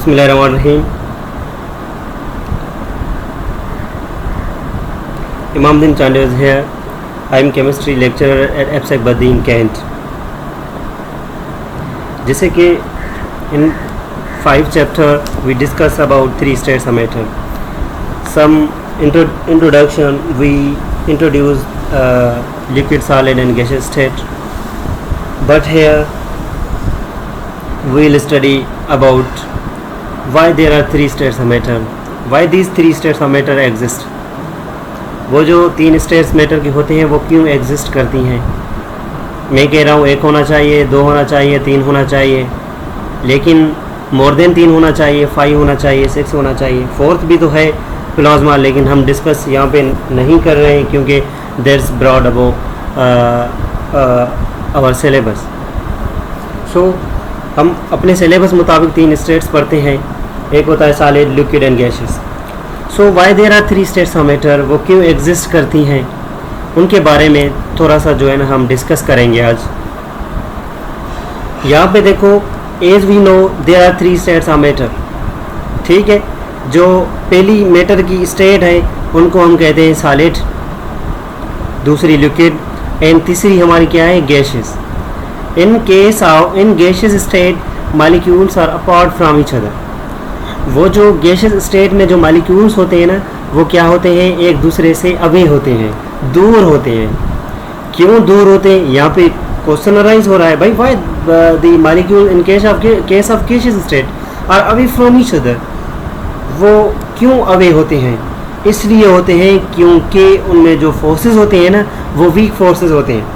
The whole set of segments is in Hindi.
Bismillahirrahmanirrahim. Imamdin Chandu is here. I am chemistry lecturer at EPSEC Baddi in Kent. जैसे कि in 5 chapter we discuss about 3 states of matter. Some introduction we introduce liquid, solid and gaseous state. But here we will study about why there are 3 states of matter, why these 3 states of matter exist. वो जो 3 states matter की होती हैं वो क्यों exist करती हैं. मैं कह रहा हूँ 1 होना चाहिए, 2 होना चाहिए, 3 होना चाहिए, लेकिन मोर देन 3 होना चाहिए, 5 होना चाहिए, 6 होना चाहिए, 4th भी तो है प्लाज्मा, लेकिन हम डिस्कस यहाँ पे नहीं कर रहे हैं क्योंकि that's broad about our syllabus. So हम अपने सिलेबस मुताबिक 3 स्टेट्स पढ़ते हैं. एक होता है solid, liquid and gases. So why there are 3 states of matter, वो क्यों एग्जिस्ट करती हैं, उनके बारे में थोड़ा सा जो है ना हम डिस्कस करेंगे आज. यहाँ पे देखो, as we know there are 3 states of matter. ठीक है, जो पहली मैटर की स्टेट है उनको हम कहते हैं सॉलिड, दूसरी लिक्विड एंड तीसरी हमारी क्या है, gases. In case of in gases state molecules are apart from each other. वो जो गैसेस स्टेट में जो मॉलिक्यूल्स होते हैं ना, वो क्या होते हैं, एक दूसरे से अवे होते हैं, दूर होते हैं. क्यों दूर होते हैं, यहाँ पे क्वेश्चन अराइज हो रहा है, भाई why the molecule in case of gases state are away from each other. वो क्यों अवे होते हैं, इसलिए होते हैं क्योंकि उनमें जो फोर्सेस होते हैं ना, वो वीक फोर्सेस होते हैं.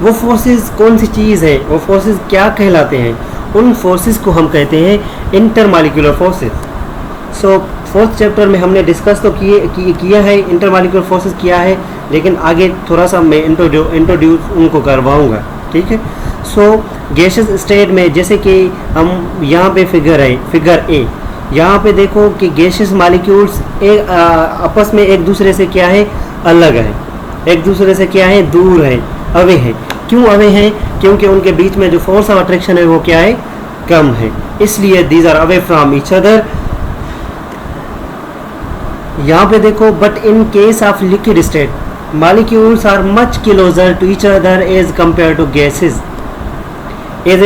वो फोर्सेस कौन सी चीज़ है, वो फोर्सेस क्या कहलाते हैं, उन फोर्सेस को हम कहते हैं इंटरमॉलिक्यूलर फोर्सेस. सो 4th चैप्टर में हमने डिस्कस तो किया है इंटरमॉलिक्यूलर फोर्सेस क्या है, लेकिन आगे थोड़ा सा मैं इंट्रोड्यूस उनको करवाऊँगा. ठीक है. सो गैसेस स्टेट में जैसे कि हम यहाँ पे फिगर ए, यहाँ पे देखो कि गैसेस मॉलिक्यूल्स आपस में एक दूसरे से क्या है, अलग है, एक दूसरे से क्या है, दूर है, अवे है. क्यों अवे हैं, क्योंकि उनके बीच में जो फोर्स ऑफ अट्रैक्शन है वो क्या है, कम है, इसलिए these are away from each other. यहाँ पे देखो, but in case of liquid state molecules are much closer to each other as compare to gases as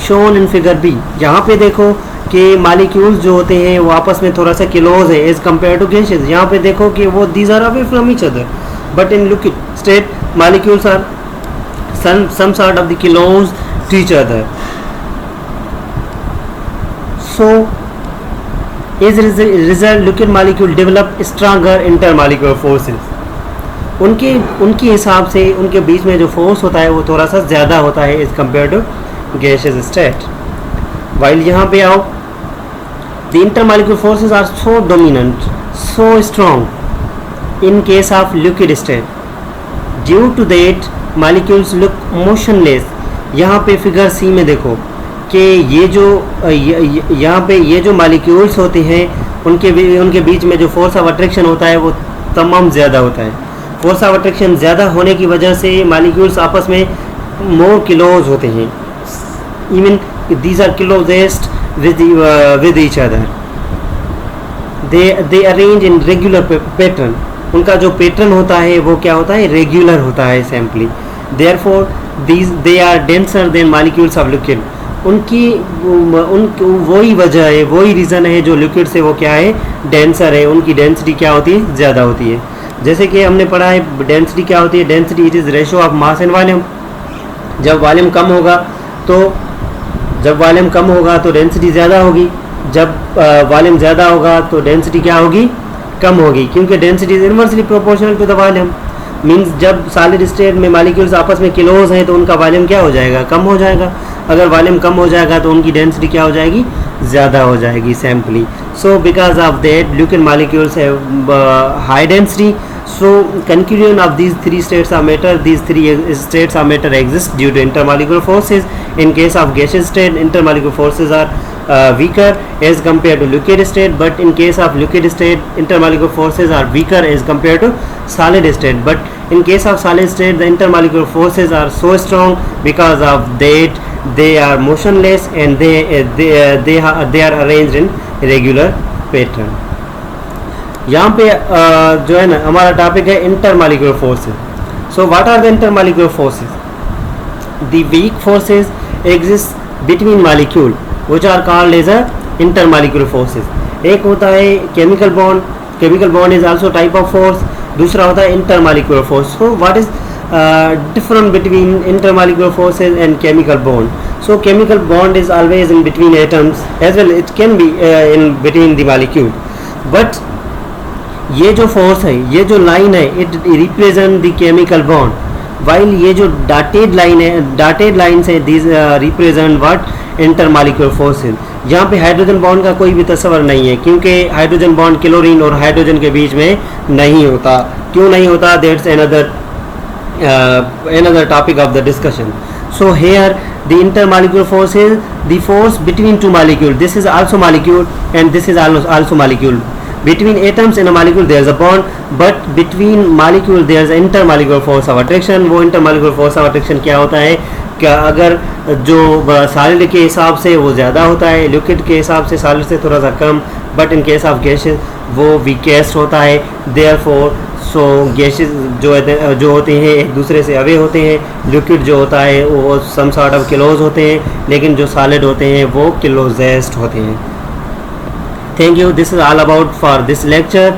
shown in figure B. यहाँ पे देखो कि मॉलिक्यूल्स जो होते हैं वो आपस में थोड़ा सा क्लोज है एज कंपेयर टू गैसेस. यहाँ पे देखो कि वो these are away from each other, but in liquid state molecules are some sort of the close to each other. So as a result liquid molecule develop stronger intermolecular forces. उनके हिसाब से उनके बीच में जो फोर्स होता है वो थोड़ा सा ज़्यादा होता है as compare to gases state. While यहाँ पे आओ, the intermolecular forces are so dominant, so strong in case of liquid state. Due to that molecules look motionless. यहाँ पे फिगर सी में देखो कि ये जो यहाँ पे ये जो मॉलिक्यूल्स होते हैं उनके बीच में जो फोर्स ऑफ अट्रैक्शन होता है वो तमाम ज़्यादा होता है. फोर्स ऑफ अट्रैक्शन ज़्यादा होने की वजह से मॉलिक्यूल्स आपस में मोर क्लोज होते हैं. Even these are closest with each other. They arrange in regular pattern. उनका जो पैटर्न होता है वो क्या होता है, रेगुलर होता है simply. Therefore they are denser than molecules of liquid. उनकी वही वजह है, वही रीज़न है जो लिक्विड से वो क्या है, डेंसर है. उनकी डेंसिटी क्या होती है, ज़्यादा होती है. जैसे कि हमने पढ़ा है डेंसिटी क्या होती है, density it is ratio of mass and volume. जब वॉल्यूम कम होगा तो डेंसिटी ज़्यादा होगी, जब वॉल्यूम ज़्यादा होगा तो डेंसिटी क्या होगी, कम होगी, क्योंकि density is inversely proportional to the volume. Means जब सॉलिड स्टेट में मॉलिक्यूल्स आपस में क्लोज हैं तो उनका वॉल्यूम क्या हो जाएगा, कम हो जाएगा. अगर वॉल्यूम कम हो जाएगा तो उनकी डेंसिटी क्या हो जाएगी, ज़्यादा हो जाएगी simply. So because of that liquid molecules have high density. So conclusion of these 3 states of matter, these 3 states of matter exist due to intermolecular forces. In case of gaseous state, intermolecular forces are weaker as compared to liquid state, but in case of liquid state, intermolecular forces are weaker as compared to solid state. But in case of solid state, the intermolecular forces are so strong, because of that they are motionless and they are arranged in regular pattern. यहाँ पे जो है ना हमारा टॉपिक है intermolecular forces. So what are the intermolecular forces? The weak forces exist between molecule which are called as a intermolecular forces. एक होता है chemical bond. Chemical bond is also type of force. दूसरा होता है intermolecular force. So what is different between intermolecular forces and chemical bond? So chemical bond is always in between atoms, as well it can be in between the molecule. But ये जो फोर्स है, ये जो लाइन है, it represent the chemical bond, while ये जो डॉटेड लाइन है, डॉटेड लाइन से this represent what intermolecular forces. यहाँ पे हाइड्रोजन बॉन्ड का कोई भी तस्वर नहीं है क्योंकि हाइड्रोजन बॉन्ड क्लोरीन और हाइड्रोजन के बीच में नहीं होता. क्यों नहीं होता? That's another topic of the discussion. So here the intermolecular force is the force between two molecules. This is also molecule and this is also molecule. Between atoms in a molecule there is a bond, but between molecule there is intermolecular force of attraction. वो intermolecular force of attraction क्या होता है? क्या अगर जो सॉलिड के हिसाब से वो ज़्यादा होता है, लिक्विड के हिसाब से सॉलिड से थोड़ा सा कम, but in case of gases वो वीकेस्ट होता है. देयरफॉर सो गैसेस जो होते हैं एक दूसरे से अवे होते हैं. लिक्विड जो होता है वो सम सॉर्ट ऑफ क्लोज होते हैं, लेकिन जो सॉलिड होते हैं वो क्लोजेस्ट होते हैं. Thank you. This is all about for this lecture.